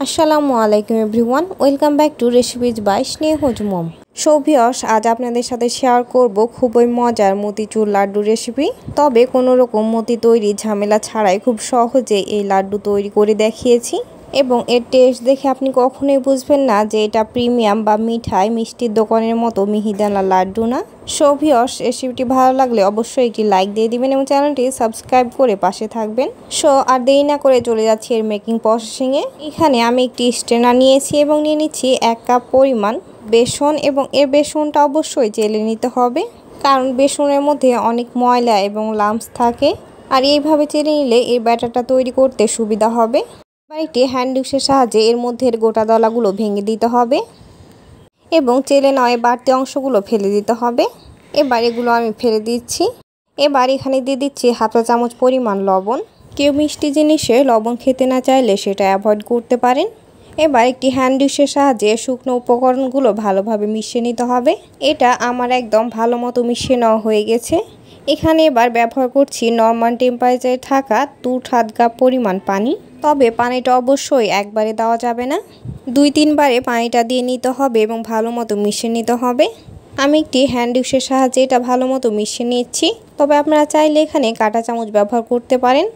আসসালামু আলাইকুম everyone, welcome back to recipes by Snehaj mom. So viewers, আজ আপনাদের সাথে শেয়ার করব খুবই মজার মতিচুর লাড্ডু রেসিপি। তবে কোনো রকম মতি তৈরি ঝামেলা ছাড়াই খুব সহজে এই লাড্ডু তৈরি করে দেখিয়েছি এবং এর টেস্ট দেখে আপনি কখনোই বুঝবেন না যে এটা প্রিমিয়াম বা মিষ্টির দোকানের মতো মিহিদানা লাড্ডু না। সো ভিউয়ার্স, রেসিপিটি ভালো লাগলে অবশ্যই একটি লাইক দিয়ে দিবেন এবং চ্যানেলটি সাবস্ক্রাইব করে পাশে থাকবেন। সো আর দেরি না করে চলে যাচ্ছি এর মেকিং প্রসেসিংয়ে। এখানে আমি একটি স্ট্রেনার নিয়েছি এবং নিয়ে নিচ্ছি 1 কাপ পরিমাণ বেসন এবং এর বেসনটা অবশ্যই চেলে নিতে হবে, কারণ বেসনের মধ্যে অনেক ময়লা এবং লাম্পস থাকে, আর এইভাবে চেলে নিলে এর ব্যাটারটা তৈরি করতে সুবিধা হবে। এবার একটি হ্যান্ড উইক্সের সাহায্যে এর মধ্যে গোটা দলাগুলো ভেঙে দিতে হবে এবং চেলে নেওয়া বাড়তি অংশগুলো ফেলে দিতে হবে। এবার এগুলো আমি ফেলে দিচ্ছি। এবার এখানে দিয়ে দিচ্ছি হাফ চা চামচ পরিমাণ লবণ। কেউ মিষ্টি জিনিসে লবণ খেতে না চাইলে সেটা অ্যাভয়েড করতে পারেন। এবার একটি হ্যান্ড উইক্সের সাহায্যে শুকনো উপকরণগুলো ভালোভাবে মিশিয়ে নিতে হবে। এটা আমার একদম ভালো মতো মিশিয়ে নেওয়া হয়ে গেছে। এখানে এবার ব্যবহার করছি নর্মাল টেম্পারেচারে থাকা 2 কাপ পরিমাণ পানি। তবে পানিটা অবশ্যই একবারে দেওয়া যাবে না, 2-3 বারে পানিটা দিয়ে নিতে হবে এবং ভালো মতো মিশিয়ে নিতে হবে। আমি একটি হ্যান্ড উইক্সের সাহায্যে এটা ভালো মতো মিশিয়ে নিচ্ছি। তবে আপনারা চাইলে এখানে কাঁটা চামচ ব্যবহার করতে পারেন।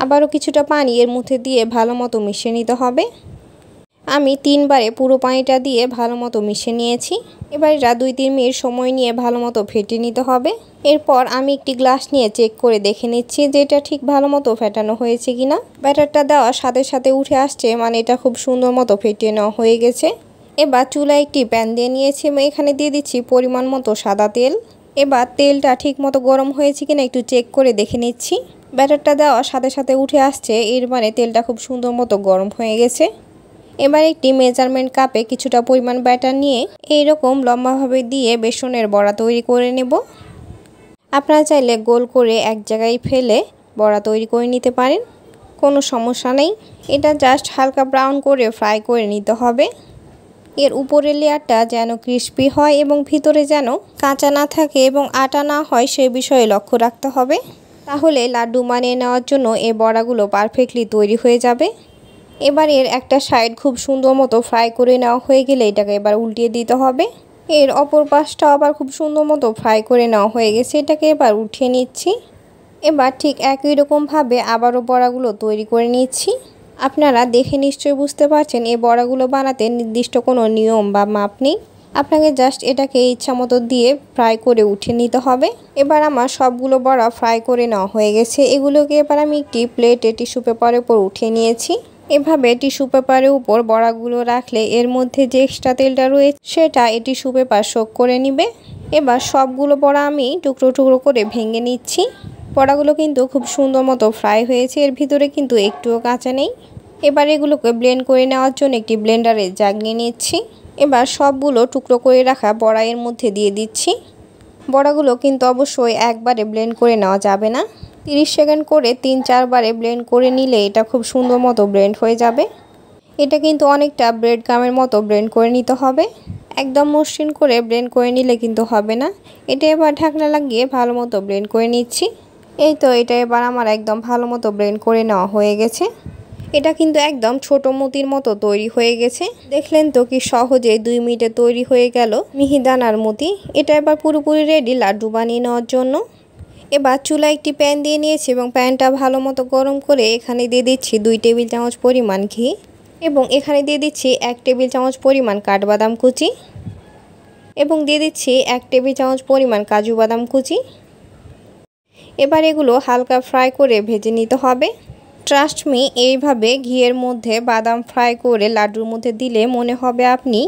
আবারও কিছুটা পানি এর মধ্যে দিয়ে ভালো মতো মিশিয়ে নিতে হবে। আমি 3 বারে পুরো পানিটা দিয়ে ভালো মতো মিশিয়ে নিয়েছি। এবার এটা 2-3 মিনিট সময় নিয়ে ভালো মতো ফেটিয়ে নিতে হবে। এরপর আমি একটি গ্লাস নিয়ে চেক করে দেখে নিচ্ছি যে এটা ঠিক ভালো মতো ফেটানো হয়েছে কিনা। ব্যাটারটা দেওয়ার সাথে সাথে উঠে আসছে, মানে এটা খুব সুন্দর মতো ফেটিয়ে নেওয়া হয়ে গেছে। এবার চুলায় একটি প্যান দিয়ে নিয়েছি এবং এখানে দিয়ে দিচ্ছি পরিমাণ মতো সাদা তেল। এবার তেলটা ঠিক মতো গরম হয়েছে কিনা একটু চেক করে দেখে নিচ্ছি। ব্যাটারটা দেওয়ার সাথে সাথে উঠে আসছে, এর মানে তেলটা খুব সুন্দর মতো গরম হয়ে গেছে। এবার একটি মেজারমেন্ট কাপে কিছুটা পরিমাণ ব্যাটার নিয়ে এইরকম লম্বাভাবে দিয়ে বেসনের বড়া তৈরি করে নেব। আপনারা চাইলে গোল করে এক জায়গায় ফেলে বড়া তৈরি করে নিতে পারেন, কোনো সমস্যা নেই। এটা জাস্ট হালকা ব্রাউন করে ফ্রাই করে নিতে হবে। এর উপরের লেয়ারটা যেন ক্রিস্পি হয় এবং ভিতরে যেন কাঁচা না থাকে এবং আটা না হয় সেই বিষয়ে লক্ষ্য রাখতে হবে। তাহলে লাড্ডু বানিয়ে নেওয়ার জন্য এই বড়াগুলো পারফেক্টলি তৈরি হয়ে যাবে। এবার এর একটা সাইড খুব সুন্দর মতো ফ্রাই করে নেওয়া হয়ে গেলে এটাকে এবার উল্টিয়ে দিতে হবে। এর অপর পাশটা আবার খুব সুন্দর মতো ফ্রাই করে নেওয়া হয়ে গেছে, এটাকে এবার উঠিয়ে নিচ্ছি। এবার ঠিক একই রকমভাবে আবারও বড়াগুলো তৈরি করে নিচ্ছি। আপনারা দেখে নিশ্চয়ই বুঝতে পারছেন এই বড়াগুলো বানাতে নির্দিষ্ট কোনো নিয়ম বা মাপ নেই, আপনাকে জাস্ট এটাকে ইচ্ছা মতো দিয়ে ফ্রাই করে উঠিয়ে নিতে হবে। এবার আমার সবগুলো বড়া ফ্রাই করে নেওয়া হয়ে গেছে। এগুলোকে এবার আমি একটি প্লেটে টিস্যু পেপারের উপর উঠিয়ে নিয়েছি। এভাবে টিস্যু পেপারের উপর বড়াগুলো রাখলে এর মধ্যে যে এক্সট্রা তেলটা রয়েছে সেটা এই টিস্যু পেপার শোক করে নিবে। এবার সবগুলো বড়া আমি টুকরো টুকরো করে ভেঙে নিচ্ছি। বড়াগুলো কিন্তু খুব সুন্দর মতো ফ্রাই হয়েছে, এর ভিতরে কিন্তু একটুও কাঁচা নেই। এবার এগুলোকে ব্লেন্ড করে নেওয়ার জন্য একটি ব্লেন্ডারে জাগ নিয়ে নিচ্ছি। এবার সবগুলো টুকরো করে রাখা বড়া এর মধ্যে দিয়ে দিচ্ছি। বড়াগুলো কিন্তু অবশ্যই একবারে ব্লেন্ড করে নেওয়া যাবে না, 30 সেকেন্ড করে 3-4 বারে ব্লেন্ড করে নিলে এটা খুব সুন্দর মতো ব্লেন্ড হয়ে যাবে। এটা কিন্তু অনেকটা ব্রেড গামের মতো ব্লেন্ড করে নিতে হবে, একদম মসৃণ করে ব্লেন্ড করে নিলে কিন্তু হবে না। এটা এবার ঢাকনা লাগিয়ে ভালো মতো ব্লেন্ড করে নিচ্ছি। এই তো এটা এবার আমার একদম ভালো মতো ব্লেন্ড করে নেওয়া হয়ে গেছে। এটা কিন্তু একদম ছোট মতির মতো তৈরি হয়ে গেছে। দেখলেন তো কি সহজে 2 মিনিটে তৈরি হয়ে গেল মিহিদানার মতি। এটা এবার পুরোপুরি রেডি লাড্ডু বানিয়ে নেওয়ার জন্য। এবার চুলায় একটি প্যান দিয়ে নিয়েছি এবং প্যানটা ভালো মতো গরম করে এখানে দিয়ে দিচ্ছি 2 টেবিল চামচ পরিমাণ ঘি এবং এখানে দিয়ে দিচ্ছি 1 টেবিল চামচ পরিমাণ কাঠবাদাম কুচি এবং দিয়ে দিচ্ছি 1 টেবিল চামচ পরিমাণ কাজু বাদাম কুচি। এবার এগুলো হালকা ফ্রাই করে ভেজে নিতে হবে। ট্রাস্ট মি, এইভাবে ঘিয়ের মধ্যে বাদাম ফ্রাই করে লাড্ডুর মধ্যে দিলে মনে হবে আপনি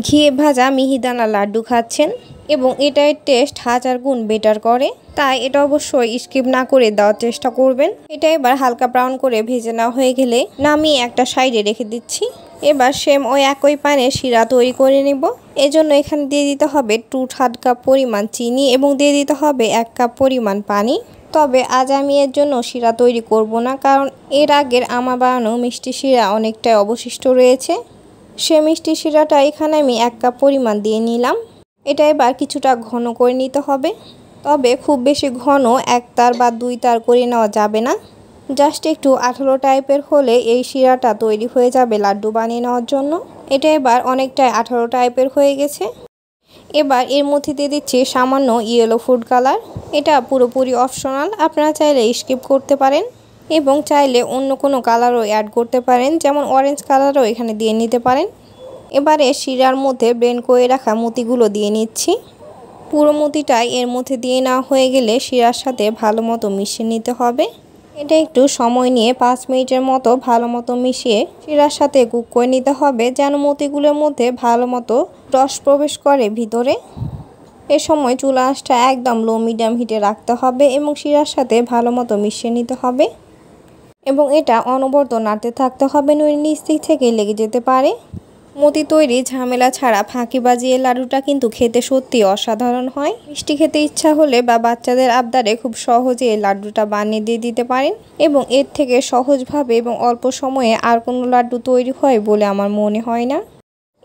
ঘিয়ে ভাজা মিহিদানা লাড্ডু খাচ্ছেন এবং এটার টেস্ট 1000 গুণ বেটার করে। তাই এটা অবশ্যই স্কিপ না করে দেওয়ার চেষ্টা করবেন। এটা এবার হালকা ব্রাউন করে ভেজে নেওয়া হয়ে গেলে নামিয়ে একটা সাইডে রেখে দিচ্ছি। এবার সেম ওই একই প্যানে শিরা তৈরি করে নেব। এজন্য এখানে দিয়ে দিতে হবে 2 কাপ পরিমাণ চিনি এবং দিয়ে দিতে হবে 1 কাপ পরিমাণ পানি। তবে আজ আমি এর জন্য শিরা তৈরি করব না, কারণ এর আগের আমার বানানো মিষ্টি শিরা অনেকটাই অবশিষ্ট রয়েছে। সে মিষ্টি শিরাটা এখানে আমি 1 কাপ পরিমাণ দিয়ে নিলাম। এটা এবার কিছুটা ঘন করে নিতে হবে, তবে খুব বেশি ঘন 1 তার বা 2 তার করে নেওয়া যাবে না। জাস্ট একটু আঠালো টাইপের হলে এই শিরাটা তৈরি হয়ে যাবে লাড্ডু বানিয়ে নেওয়ার জন্য। এটা এবার অনেকটাই আঠালো টাইপের হয়ে গেছে। এবার এর মধ্যে দিয়ে দিচ্ছি সামান্য ইয়েলো ফুড কালার। এটা পুরোপুরি অপশনাল, আপনারা চাইলে স্কিপ করতে পারেন এবং চাইলে অন্য কোনো কালারও অ্যাড করতে পারেন, যেমন অরেঞ্জ কালারও এখানে দিয়ে নিতে পারেন। এবারে শিরার মধ্যে ব্লেন্ড করে রাখা মতিগুলো দিয়ে নিচ্ছি। পুরো মতিটাই এর মধ্যে দিয়ে নেওয়া হয়ে গেলে শিরার সাথে ভালো মতো মিশিয়ে নিতে হবে। এটা একটু সময় নিয়ে 5 মিনিটের মতো ভালো মতো মিশিয়ে শিরার সাথে কুক করে নিতে হবে, যেন মতিগুলোর মধ্যে ভালো মতো রস প্রবেশ করে ভিতরে। এ সময় চুলা আঁচটা একদম লো মিডিয়াম হিটে রাখতে হবে এবং শিরার সাথে ভালো মতো মিশিয়ে নিতে হবে এবং এটা অনবরত নাড়তে থাকতে হবে, নইলে নিচ দিক থেকে লেগে যেতে পারে। মতি তৈরি ঝামেলা ছাড়া ফাঁকিবাজি এই লাড্ডুটা কিন্তু খেতে সত্যি অসাধারণ হয়। মিষ্টি খেতে ইচ্ছা হলে বা বাচ্চাদের আবদারে খুব সহজে এই লাড্ডুটা বানিয়ে দিয়ে দিতে পারেন এবং এর থেকে সহজভাবে এবং অল্প সময়ে আর কোনো লাড্ডু তৈরি হয় বলে আমার মনে হয় না।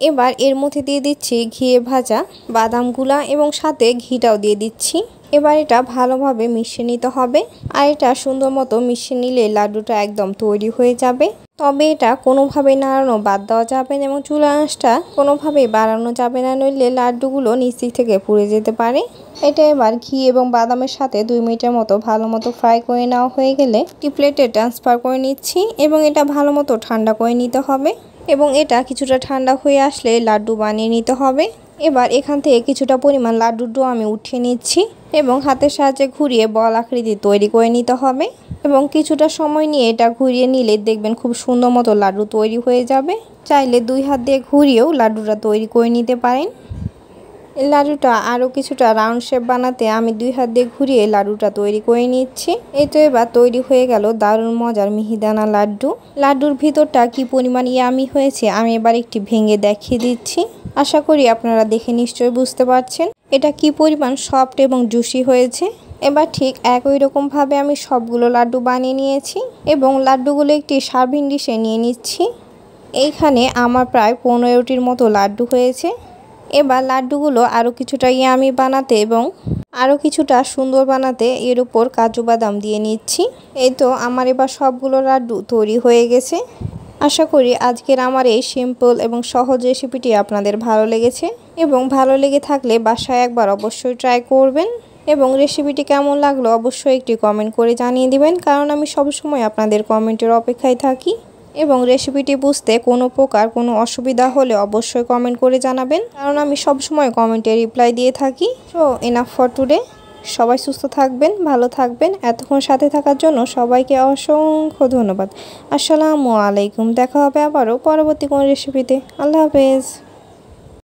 এবার এর মধ্যে দিয়ে দিচ্ছি ঘিয়ে ভাজা বাদামগুলা এবং সাথে ঘিটাও দিয়ে দিচ্ছি। এবার এটা ভালোভাবে মিশিয়ে নিতে হবে, আর এটা সুন্দর মতো মিশিয়ে নিলে লাড্ডুটা একদম তৈরি হয়ে যাবে। তবে এটা কোনোভাবেই নাড়ানো বাদ দেওয়া যাবে না এবং চুলা আঁচটা কোনোভাবেই বাড়ানো যাবে না, নইলে লাড্ডুগুলো নিচ দিক থেকে পুড়ে যেতে পারে। এটা এবার ঘি এবং বাদামের সাথে 2 মিনিটের মতো ভালো মতো ফ্রাই করে নেওয়া হয়ে গেলে একটি প্লেটে ট্রান্সফার করে নিচ্ছি এবং এটা ভালো মতো ঠান্ডা করে নিতে হবে এবং এটা কিছুটা ঠান্ডা হয়ে আসলে লাড্ডু বানিয়ে নিতে হবে। এবার এখান থেকে কিছুটা পরিমাণ লাড্ডুর ডো আমি উঠিয়ে নিচ্ছি এবং হাতের সাহায্যে ঘুরিয়ে বল আকৃতি তৈরি করে নিতে হবে এবং কিছুটা সময় নিয়ে এটা ঘুরিয়ে নিলে দেখবেন খুব সুন্দর মতো লাড্ডু তৈরি হয়ে যাবে। চাইলে 2 হাত দিয়ে ঘুরিয়েও লাড্ডুটা তৈরি করে নিতে পারেন। লাড্ডুটা আরও কিছুটা রাউন্ড শেপ বানাতে আমি 2 হাত দিয়ে ঘুরিয়ে লাড্ডুটা তৈরি করে নিচ্ছি। এই তো এবার তৈরি হয়ে গেল দারুণ মজার মিহিদানা লাড্ডু। লাড্ডুর ভিতরটা কি পরিমাণ ইয়ামি হয়েছে আমি এবার একটি ভেঙে দেখিয়ে দিচ্ছি। আশা করি আপনারা দেখে নিশ্চয়ই বুঝতে পারছেন এটা কি পরিমাণ সফট এবং জুসি হয়েছে। এবার ঠিক একই রকমভাবে আমি সবগুলো লাড্ডু বানিয়ে নিয়েছি এবং লাড্ডুগুলো একটি সার্ভিং ডিশে নিয়ে নিচ্ছি। এইখানে আমার প্রায় 15টির মতো লাড্ডু হয়েছে। এবার লাড্ডুগুলো আরও কিছুটা ইয়ামি বানাতে এবং আরও কিছুটা সুন্দর বানাতে এর উপর কাজু বাদাম দিয়ে নিচ্ছি। এই তো আমার এবার সবগুলো লাড্ডু তৈরি হয়ে গেছে। আশা করি আজকের আমার এই সিম্পল এবং সহজ রেসিপিটি আপনাদের ভালো লেগেছে এবং ভালো লেগে থাকলে বাসায় একবার অবশ্যই ট্রাই করবেন এবং রেসিপিটি কেমন লাগলো অবশ্যই একটি কমেন্ট করে জানিয়ে দিবেন, কারণ আমি সবসময় আপনাদের কমেন্টের অপেক্ষায় থাকি। এবং রেসিপিটি বুঝতে কোনো প্রকার কোনো অসুবিধা হলে অবশ্যই কমেন্ট করে জানাবেন, কারণ আমি সবসময় কমেন্টে রিপ্লাই দিয়ে থাকি। So enough for today. সবাই সুস্থ থাকবেন, ভালো থাকবেন। এতক্ষণ সাথে থাকার জন্য সবাইকে অসংখ্য ধন্যবাদ। আসসালামু আলাইকুম। দেখা হবে আবারও পরবর্তী কোনো রেসিপিতে। আল্লাহ হাফেজ।